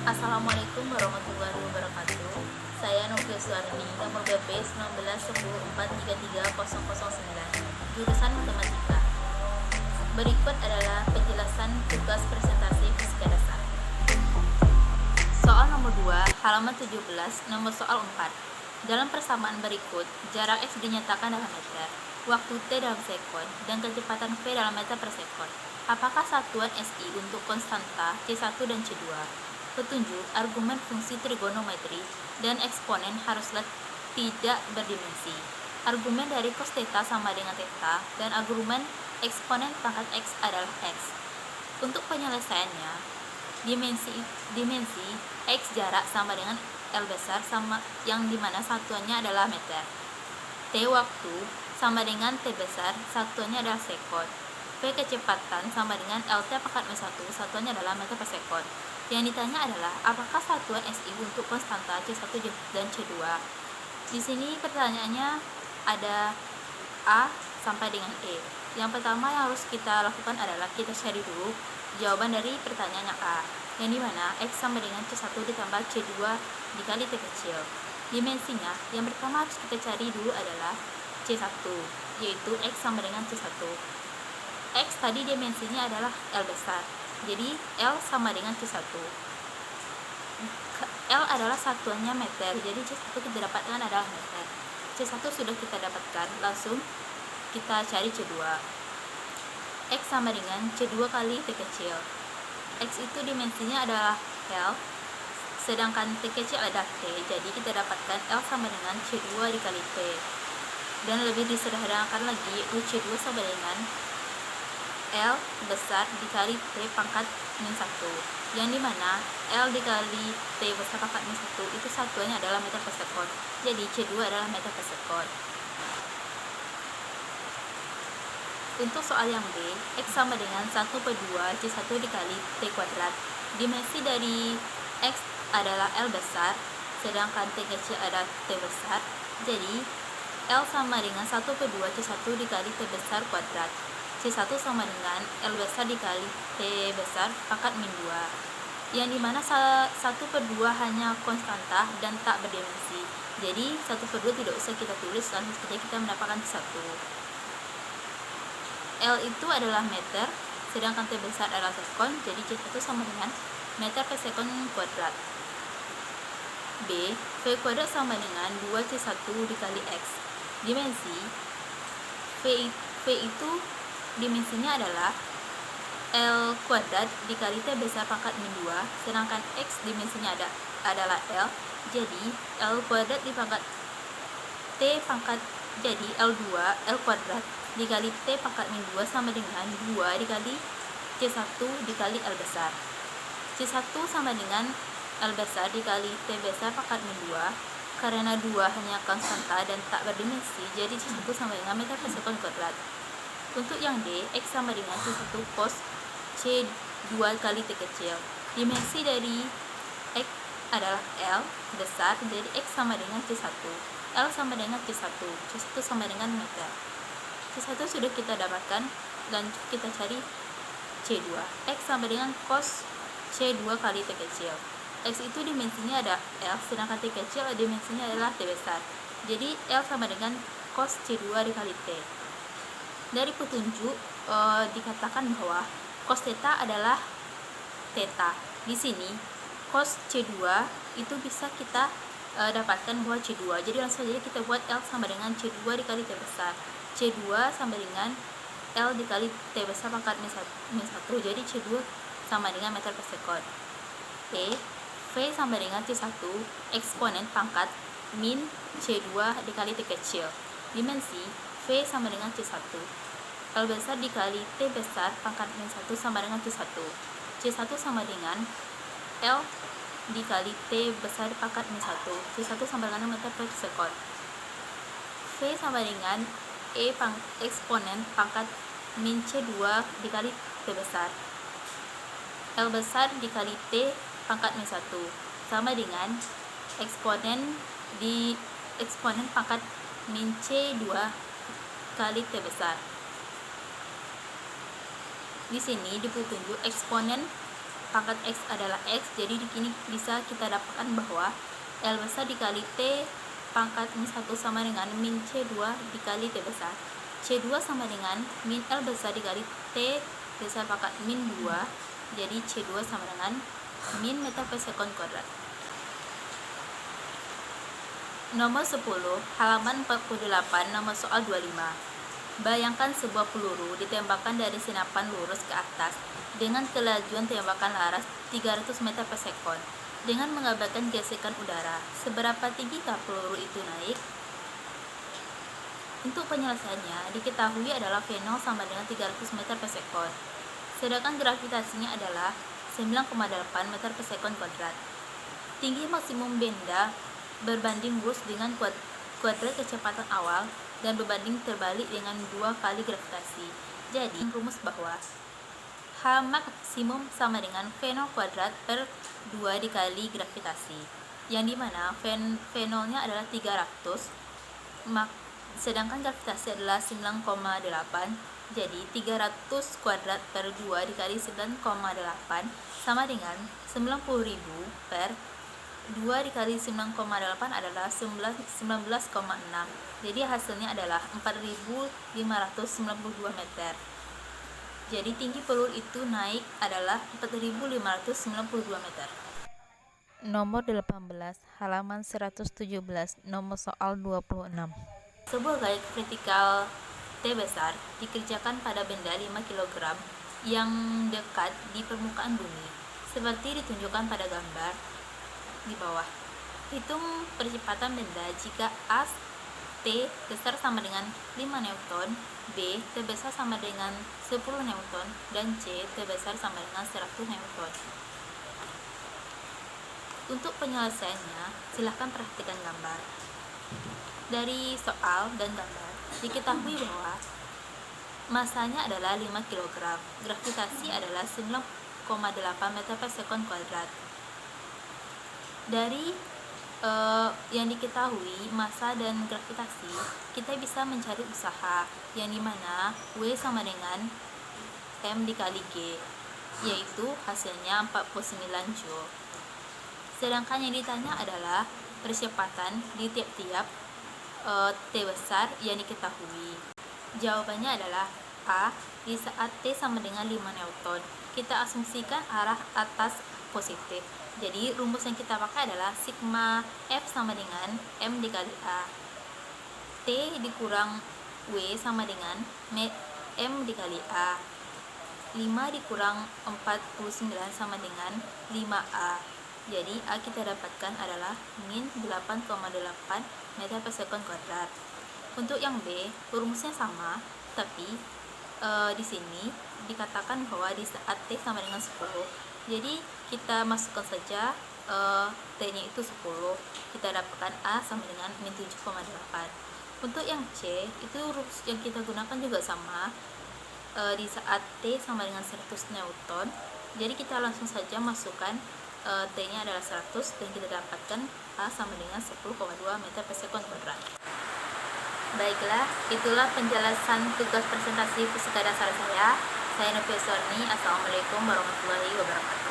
Assalamualaikum warahmatullahi wabarakatuh. Saya Novia Suarni, nomor BP 1910433009, jurusan Matematika. Berikut adalah penjelasan tugas presentasi fisika dasar. Soal nomor 2, halaman 17, nomor soal 4. Dalam persamaan berikut, jarak X dinyatakan dalam meter, waktu T dalam sekon, dan kecepatan V dalam meter per sekon. Apakah satuan SI untuk konstanta C1 dan C2? Petunjuk, argumen fungsi trigonometri dan eksponen haruslah tidak berdimensi. Argumen dari cos theta sama dengan theta dan argumen eksponen pangkat X adalah X. Untuk penyelesaiannya, dimensi X jarak sama dengan L besar sama yang dimana satuannya adalah meter. T waktu sama dengan T besar, satuannya adalah sekon. V kecepatan sama dengan LT pangkat M1, satuannya adalah meter per sekon. Yang ditanya adalah apakah satuan SI untuk konstanta C1 dan C2. Di sini pertanyaannya ada A sampai dengan E. Yang pertama yang harus kita lakukan adalah kita cari dulu jawaban dari pertanyaannya A, yang dimana X sama dengan C1 ditambah C2 dikali T kecil. Dimensinya yang pertama harus kita cari dulu adalah C1, yaitu X sama dengan C1. X tadi dimensinya adalah L besar, jadi L sama dengan C1. L adalah satuannya meter, jadi C1 kita dapatkan adalah meter. C1 sudah kita dapatkan, langsung kita cari C2. X sama dengan C2 kali T kecil. X itu dimensinya adalah L, sedangkan T kecil adalah T, jadi kita dapatkan L sama dengan C2 dikali T. Dan lebih disederhanakan lagi, yaitu C2 sama dengan L besar dikali T pangkat min 1, yang dimana L dikali T besar pangkat min 1 itu satuannya adalah meter per sekon, jadi C2 adalah meter per sekon. Untuk soal yang B, X sama dengan 1/2 C1 dikali T kuadrat. Dimensi dari X adalah L besar, sedangkan T kecil adalah T besar, jadi L sama dengan 1/2 C1 dikali T besar kuadrat. C1 sama dengan L besar dikali T besar pangkat min 2, yang dimana 1/2 hanya konstanta dan tak berdimensi, jadi 1/2 tidak usah kita tulis, langsung saja kita mendapatkan C1. L itu adalah meter, sedangkan T besar adalah sekon, jadi C1 sama dengan meter per sekon kuadrat. B, V kuadrat sama dengan 2C1 dikali X. Dimensi V itu dimensinya adalah L kuadrat dikali T besar pangkat min 2, sedangkan X dimensinya adalah L, jadi L kuadrat di pangkat T pangkat, jadi L2 L kuadrat dikali T pangkat min 2 sama dengan 2 dikali C1 dikali L besar. C1 sama dengan L besar dikali T besar pangkat min 2, karena 2 hanya konstanta dan tak berdimensi, jadi C1 sama dengan meter per sekon kuadrat. Untuk yang D, X sama dengan C1 cos C2 kali T kecil. Dimensi dari X adalah L besar, jadi X sama dengan C1. L sama dengan C1. C1 sama dengan meter. C1 sudah kita dapatkan, dan kita cari C2. X sama dengan cos C2 kali T kecil. X itu dimensinya ada L, sedangkan T kecil dimensinya adalah T besar. Jadi L sama dengan cos C2 dikali T. Dari petunjuk dikatakan bahwa cos theta adalah theta. Di sini cos C2 itu bisa kita dapatkan bahwa C2. Jadi langsung saja kita buat L sama dengan C2 dikali T besar. C2 sama dengan L dikali T besar pangkat min 1. Jadi C2 sama dengan meter per sekon. E, V sama dengan C1 eksponen pangkat min C2 dikali T kecil. Dimensi V sama dengan C1. L besar dikali T besar pangkat min 1 sama dengan C1. C1 sama dengan L dikali T besar pangkat min 1. C1 sama dengan meter per sekon. V sama dengan E eksponen pangkat min C2 dikali T besar. L besar dikali T pangkat min 1 sama dengan eksponen pangkat min C2 kali T besar. Di sini di petunjuk eksponen pangkat X adalah X, jadi di sini bisa kita dapatkan bahwa L besar dikali T pangkat min 1 sama dengan min C2 dikali T besar. C2 sama dengan min L besar dikali T besar pangkat min 2, jadi C2 sama dengan min meter per sekon kuadrat. Nomor 10, halaman 48, nomor soal 25. Bayangkan sebuah peluru ditembakkan dari senapan lurus ke atas dengan kelajuan tembakan laras 300 meter per sekon dengan mengabaikan gesekan udara. Seberapa tinggi peluru itu naik? Untuk penyelesaiannya diketahui adalah V0 sama dengan 300 meter per sekon, sedangkan gravitasinya adalah 9,8 meter per sekon kuadrat. Tinggi maksimum benda berbanding lurus dengan kuadrat kecepatan awal dan berbanding terbalik dengan 2 kali gravitasi. Jadi rumus bahwa H maksimum sama dengan V0 kuadrat per 2 dikali gravitasi, yang dimana V0 nya adalah 300, sedangkan gravitasi adalah 9,8, jadi 300 kuadrat per 2 dikali 9,8 sama dengan 90.000 per 2 dikali 9,8 adalah 19,6, jadi hasilnya adalah 4.592 meter. Jadi tinggi peluru itu naik adalah 4.592 meter. Nomor 18, halaman 117, nomor soal 26. Sebuah gaya vertikal T besar dikerjakan pada benda 5 kg yang dekat di permukaan bumi, seperti ditunjukkan pada gambar di bawah. Hitung percepatan benda jika A T besar sama dengan 5 Newton, B T besar sama dengan 10 Newton, dan C T besar sama dengan 100 Newton. Untuk penyelesaiannya, silahkan perhatikan gambar. Dari soal dan gambar, diketahui bahwa masanya adalah 5 kg, gravitasi adalah 9,8 meter per sekon kuadrat. Dari yang diketahui massa dan gravitasi, kita bisa mencari usaha yang dimana W sama dengan M dikali G, yaitu hasilnya 49 Joule. Sedangkan yang ditanya adalah percepatan di tiap-tiap T besar yang diketahui. Jawabannya adalah A. Di saat T sama dengan 5 Newton, kita asumsikan arah atas positif. Jadi rumus yang kita pakai adalah sigma F sama dengan M dikali A. T dikurang W sama dengan M dikali A. 5 dikurang 49 sama dengan 5A. Jadi A kita dapatkan adalah min 8,8 meter per sekon kuadrat. Untuk yang B, rumusnya sama, tapi di sini dikatakan bahwa di saat T sama dengan 10, jadi kita masukkan saja T-nya itu 10, kita dapatkan A sama dengan min 7,8. Untuk yang C, itu rumus yang kita gunakan juga sama, di saat T sama dengan 100 Newton, jadi kita langsung saja masukkan T-nya adalah 100 dan kita dapatkan A sama dengan 10,2 meter per sekon kuadrat. Baiklah, itulah penjelasan tugas presentasi fisika dasar saya. Saya Nufia Sorni. Assalamualaikum warahmatullahi wabarakatuh.